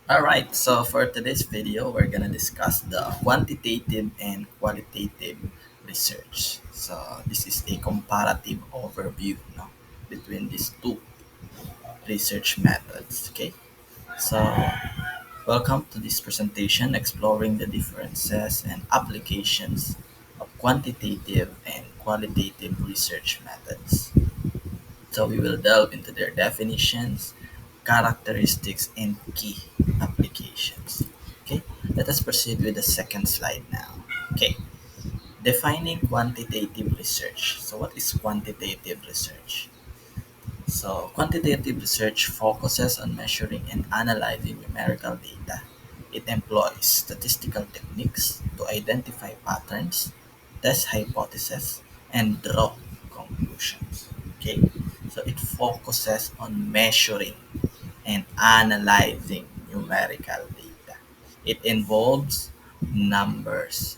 All right, so for today's video, we're gonna discuss the quantitative and qualitative research. So this is a comparative overview, between these two research methods. Okay, so welcome to this presentation exploring the differences and applications of quantitative and qualitative research methods. So we will delve into their definitions, characteristics, and key applications. Okay, let us proceed with the second slide now. Okay, defining quantitative research. So what is quantitative research? So quantitative research focuses on measuring and analyzing numerical data. It employs statistical techniques to identify patterns, test hypotheses, and draw conclusions. Okay, so it focuses on measuring and analyzing numerical data. It involves numbers,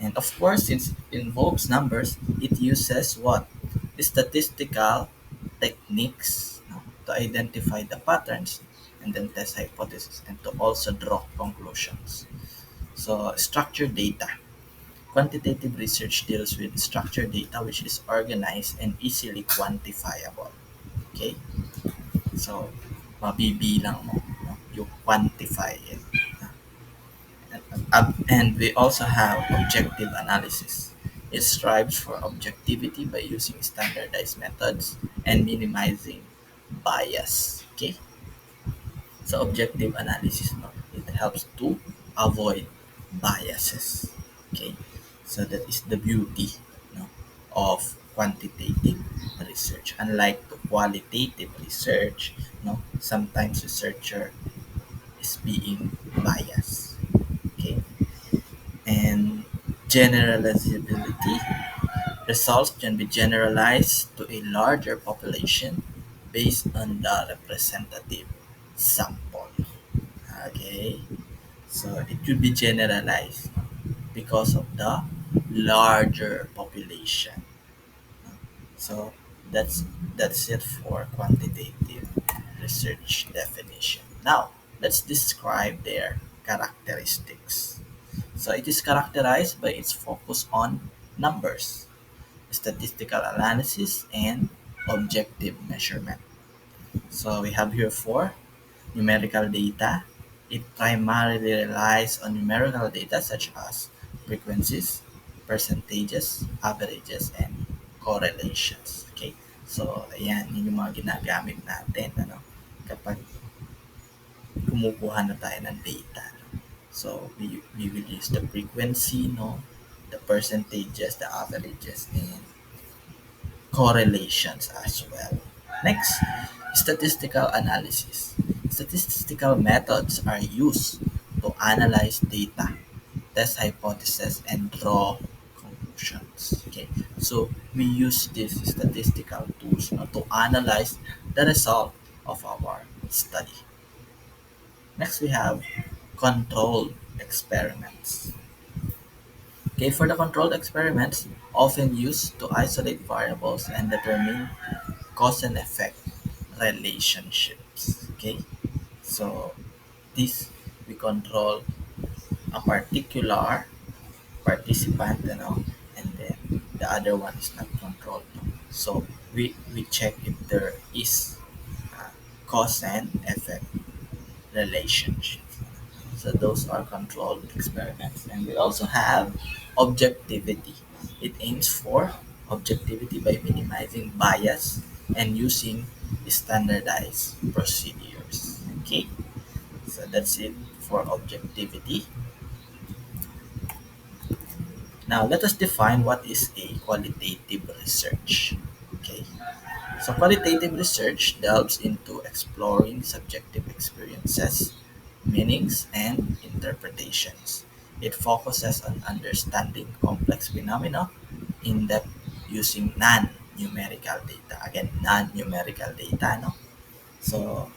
and of course, since it involves numbers, it uses what? Statistical techniques, to identify the patterns and then test hypotheses and to also draw conclusions. So, structured data. Quantitative research deals with structured data which is organized and easily quantifiable. Okay? So, mabibilang mo, you quantify it. And we also have objective analysis. It strives for objectivity by using standardized methods and minimizing bias. Okay, so objective analysis, it helps to avoid biases. Okay, so that is the beauty, of quantitative research. Unlike the qualitative research, sometimes researcher is being biased. Okay, and generalizability. Results can be generalized to a larger population based on the representative sample. Okay, so it could be generalized because of the larger population. So that's that's it for quantitative research definition. Now let's describe their characteristics. So it is characterized by its focus on numbers, statistical analysis, and objective measurement. So we have here four numerical data. It primarily relies on numerical data such as frequencies, percentages, averages, and correlations. Okay. So ayan, yun yung mga ginagamit natin kapag kumukuha na tayo ng data. So we will use the frequency, the percentages, the averages, and correlations as well. Next, statistical analysis. Statistical methods are used to analyze data, test hypotheses, and draw conclusions. Okay, so we use these statistical tools, to analyze the result of our study. Next, we have controlled experiments. Okay, for the controlled experiments, often used to isolate variables and determine cause and effect relationships. Okay, so this we control a particular participant, and then the other one is not controlled. So we check if there is cause and effect relationship. So those are controlled experiments. And we also have objectivity. It aims for objectivity by minimizing bias and using standardized procedures. Okay, so that's it for objectivity. Now let us define what is a qualitative research. Okay, so qualitative research delves into exploring subjective experiences, meanings, and interpretations. It focuses on understanding complex phenomena in depth using non-numerical data. Again, non-numerical data. No? So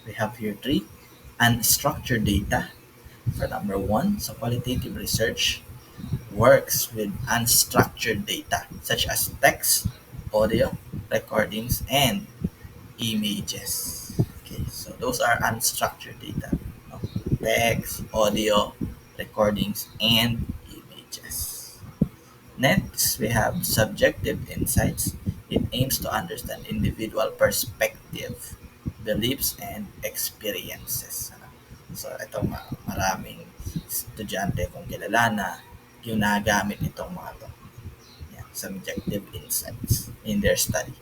we have here three unstructured data for number one. So qualitative research works with unstructured data such as text, audio, recordings, and images. Okay, so those are unstructured data. text, audio, recordings, and images. Next, we have subjective insights. It aims to understand individual perspective, beliefs, and experiences. Ano? So, ito maraming estudyante kung kilala na ginagamit itong mga to. Yan, subjective insights in their study.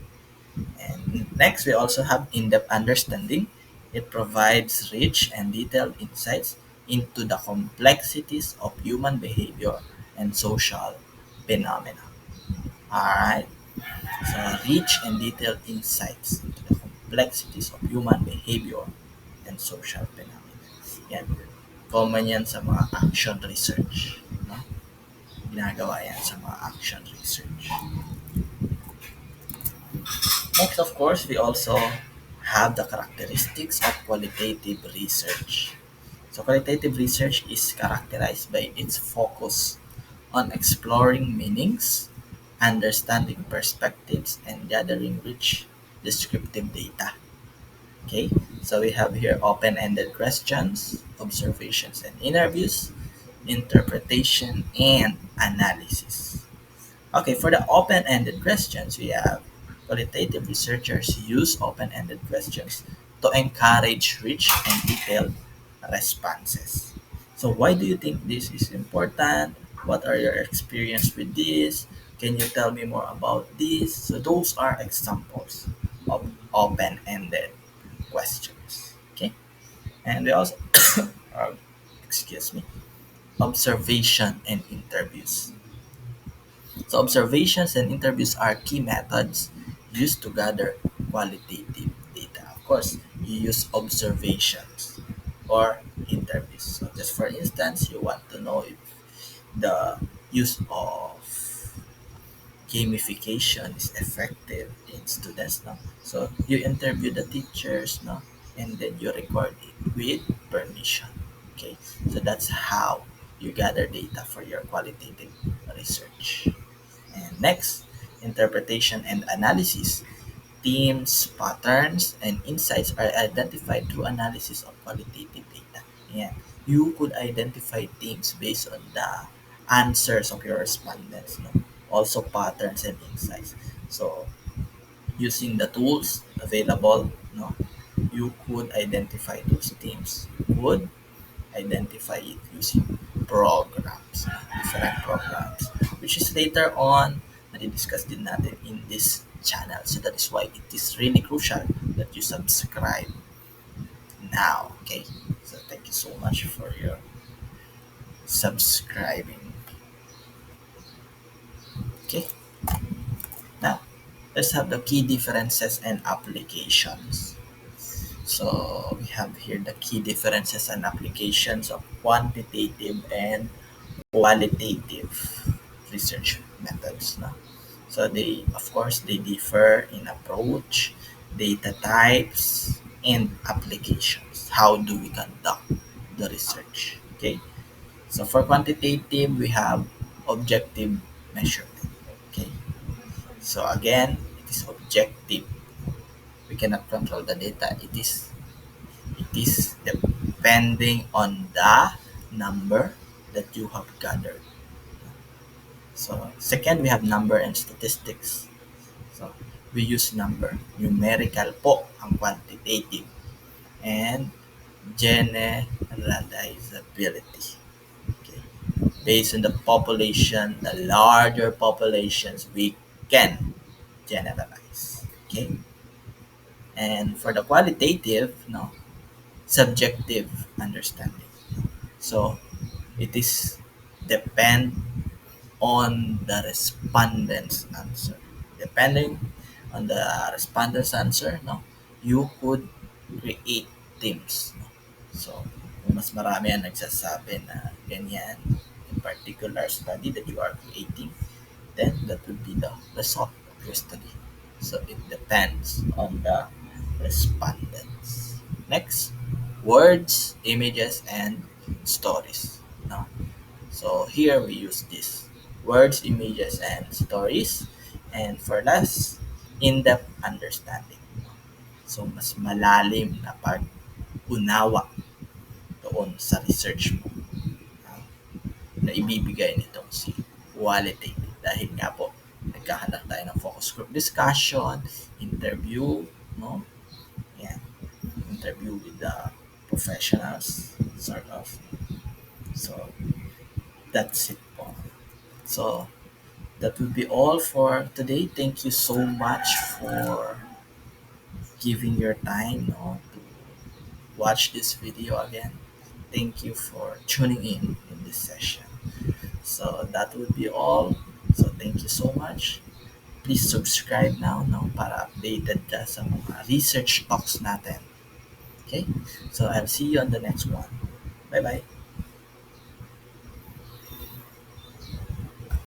And next, we also have in-depth understanding. It provides rich and detailed insights into the complexities of human behavior and social phenomena. Alright, so rich and detailed insights into the complexities of human behavior and social phenomena. Yan. Common yan sa mga action research. No? Ginagawa yan sa mga action research. Next, of course, we also have the characteristics of qualitative research. So, qualitative research is characterized by its focus on exploring meanings, understanding perspectives, and gathering rich descriptive data. Okay, so we have here open ended questions, observations and interviews, interpretation, and analysis. Okay, for the open-ended questions, we have qualitative researchers use open-ended questions to encourage rich and detailed responses. So why do you think this is important? What are your experience with this? Can you tell me more about this? So those are examples of open-ended questions. Okay, and we also, uh, excuse me, observation and interviews. So observations and interviews are key methods used to gather qualitative data. Of course, you use observations or interviews. So just for instance, you want to know if the use of gamification is effective in students. No? So you interview the teachers, no? And then you record it with permission. Okay, so that's how you gather data for your qualitative research. And next, interpretation and analysis. Themes, patterns, and insights are identified through analysis of qualitative data. Yeah. You could identify themes based on the answers of your respondents. No? Also patterns and insights. So using the tools available, no, you could identify those themes. You could identify it using programs, different programs, which is later on na-discuss din natin in this channel. So that is why it is really crucial that you subscribe now. Okay, so thank you so much for your subscribing. Okay, now let's have the key differences and applications. So we have here the key differences and applications of quantitative and qualitative research methods. No? So they, of course, they differ in approach, data types, and applications. How do we conduct the research? Okay. So for quantitative, we have objective measurement. Okay. So again, it is objective. We cannot control the data. It is depending on the number that you have gathered. So second, we have number and statistics. So we use number. Numerical po ang quantitative. And generalizability. Okay. Based on the population, the larger populations, we can generalize. Okay. And for the qualitative, no, subjective understanding. So it is depend on the respondent's answer. Depending on the respondent's answer, no, you could create teams. No? So, kung mas marami ang nagsasabi na ganyan, in particular study that you are creating, then that would be the result of your study. So, it depends on the respondents. Next, words, images, and stories. No? So here we use this words, images, and stories. And for last, in-depth understanding. So mas malalim na pag-unawa doon sa research mo ah, na ibibigay nitong si qualitative. Dahil nga po, nagkahanap tayo ng focus group discussion, interview, no? Yan, interview with the professionals, sort of. So, that's it po. So, that will be all for today. Thank you so much for giving your time, no, to watch this video again. Thank you for tuning in this session. So that would be all. So thank you so much. Please subscribe now, no, para updated ka sa mga research talks natin. Okay? So I'll see you on the next one. Bye-bye.